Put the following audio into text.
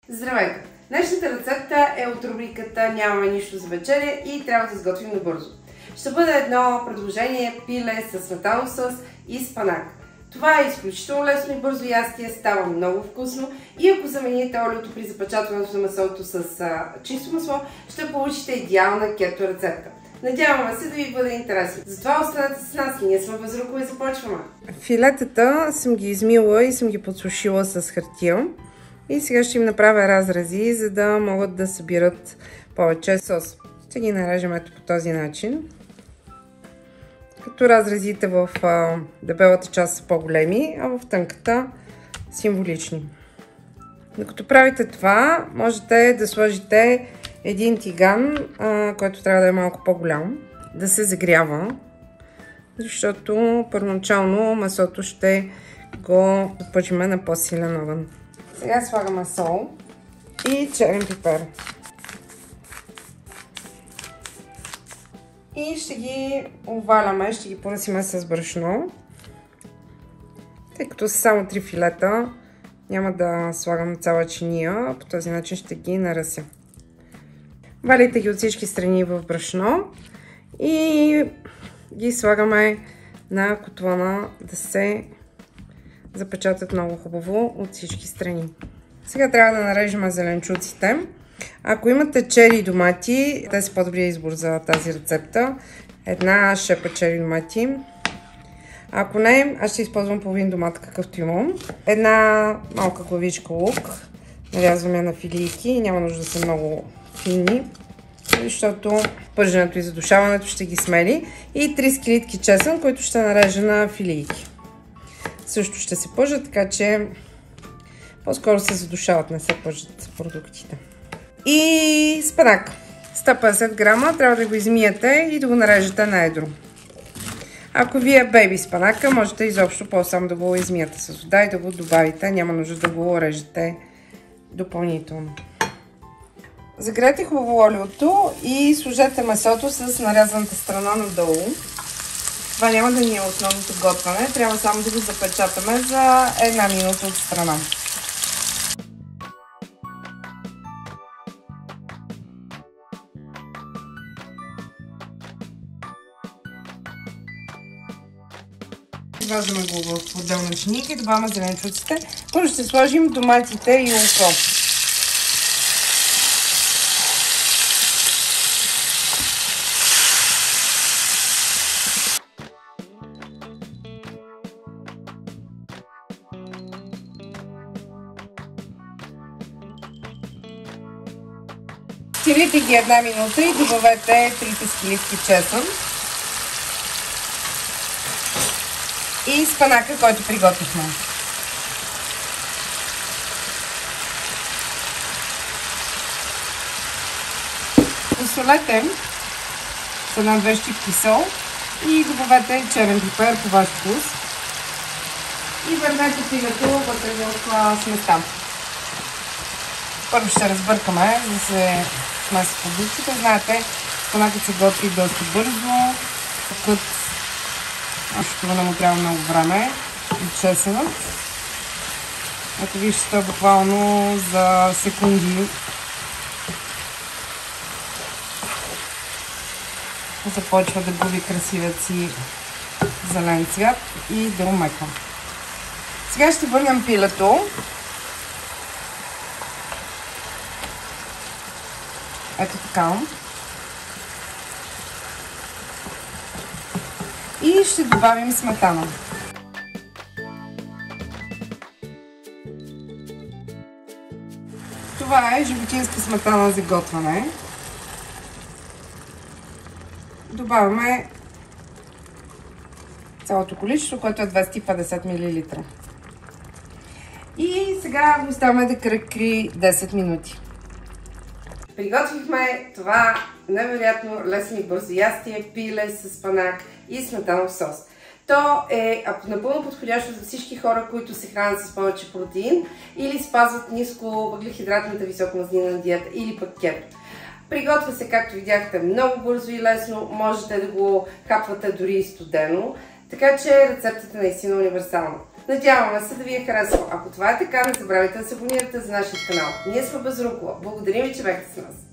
Здравейте! Днешната рецепта е от рубриката "Нямаме нищо за вечеря" и трябва да сготвим набързо. Ще бъде едно предложение пиле с сметанов сос и спанак. Това е изключително лесно и бързо ястие, става много вкусно и ако замените олиото при запечатването на месото с чисто масло, ще получите идеална кето рецепта. Надяваме се да ви бъде интересно. Затова останете с нас, ние сме Безруково и започваме. Филетата съм ги измила и съм ги подсушила с хартия. И сега ще им направя разрези, за да могат да събират повече сос. Ще ги нарежем ето по този начин. Като разрезите в дебелата част са по-големи, а в тънката символични. Докато правите това, можете да сложите един тиган, който трябва да е малко по-голям, да се загрява, защото първоначално месото ще го запъчим на по-силен огън. Сега слагаме сол и черен пипер. И ще ги оваляме, ще ги поръсиме с брашно. Тъй като са само 3 филета, няма да слагам цяла чиния, по този начин ще ги наръся. Валяйте ги от всички страни в брашно и ги слагаме на котлона да се запечатат много хубаво от всички страни. Сега трябва да нарежем зеленчуците. Ако имате чери домати, те са по-добрия избор за тази рецепта. Една шепа чери домати. Ако не, аз ще използвам половин домат, какъвто имам. Една малка главичка лук. Нарязвам я на филийки. Няма нужда да са много фини, защото пърженето и задушаването ще ги смели. И 3 скелитки чесън, които ще нарежа на филийки. Също ще се пържат, така че по-скоро се задушават, не се пържат продуктите. И спанак. 150 грама, трябва да го измиете и да го нарежете на едро. Ако ви е бейби спанака, можете изобщо само да го измиете с вода и да го добавите. Няма нужда да го режете допълнително. Загрейте хубаво олиото и сложете месото с нарязаната страна надолу. Това няма да ни е основното готвяне, трябва само да го запечатаме за 1 минута от страна. Изваждаме го в отделна чиника и добавяме зеленчуците. Първо ще сложим доматите и лука. Стирите ги 1 минута и добавете 3 скелитки чесън и спанака, който приготвихме. Посолете с 1-2 щипки сол и добавете черен пипер по ваш вкус и върнете пилето вътре в сместа. Първо ще разбъркаме, за да се смесят продуктите. Знаете, спанакът се готви доста бързо, като това не му трябва много време и чесънът. Ето вижте, буквално за секунди започва да губи красивият си зелен цвят и да умека. Сега ще върнем пилето. Ето така. И ще добавим сметана. Това е животинска сметана за готвяне. Добавяме цялото количество, което е 250 мл. И сега го оставяме да кръкри 10 минути. Приготвихме това невероятно лесно и бързо ястие, пиле с спанак и сметанов сос. То е напълно подходящо за всички хора, които се хранят с повече протеин или спазват ниско въглехидратната високомазнинна диета или пък кето. Приготвя се, както видяхте, много бързо и лесно. Можете да го хапвате дори и студено. Така че рецептата е наистина универсална. Надяваме се да ви е харесало. Ако това е така, не забравяйте да се абонирате за нашия канал. Ние сме Безруково. Благодарим ви, че бяхте с нас.